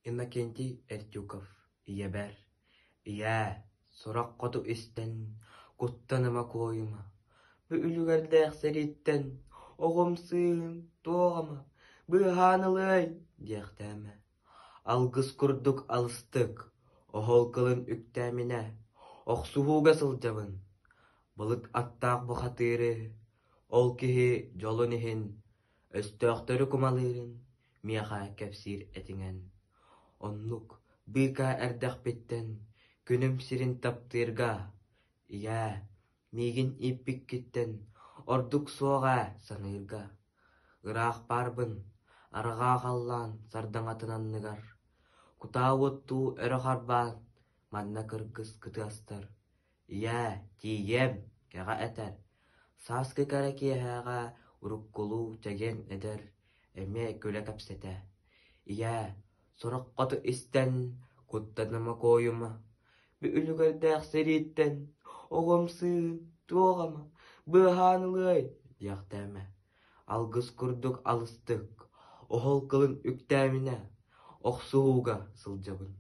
Иннокентий Эртюков, Иебер, Ия, сорак коту истен, куттаныма койыма. Бу үлүгәрдәк сәриттен, оғымсын, тоғама, бу ханылай, дияқтәме. Алгыс курдук алыстык, охол кылын үктәміне, оқсуғуға сылжабын. Былык аттақ бұхатыры, ол кихи жолын ихин, өстөқтөрі кумалырын, мияха кәпсир этingen. Оннук быка әрдәк беттен, күнім сирин таптырга. Ия, мигин иппик киттен, ордук соға санырга. Ырақ барбын, арға қаллан сардаңатынанныгар. Кутауытту өрі харбан, манна кыргыз кытастар. Ия, тием, кәға әтер. Саскы кәрәке әға уруккулу чәген әдер, әме көлі кәпсеті. Ия, сорық қоты істен, куттаныма койыма. Бі үлігердәк сәреттен, оғымсын, тоғама, бұханылай, дияқтәме. Алгыс күрдік алыстық, оғыл кылын үктәміне, оқсуға сылжабын.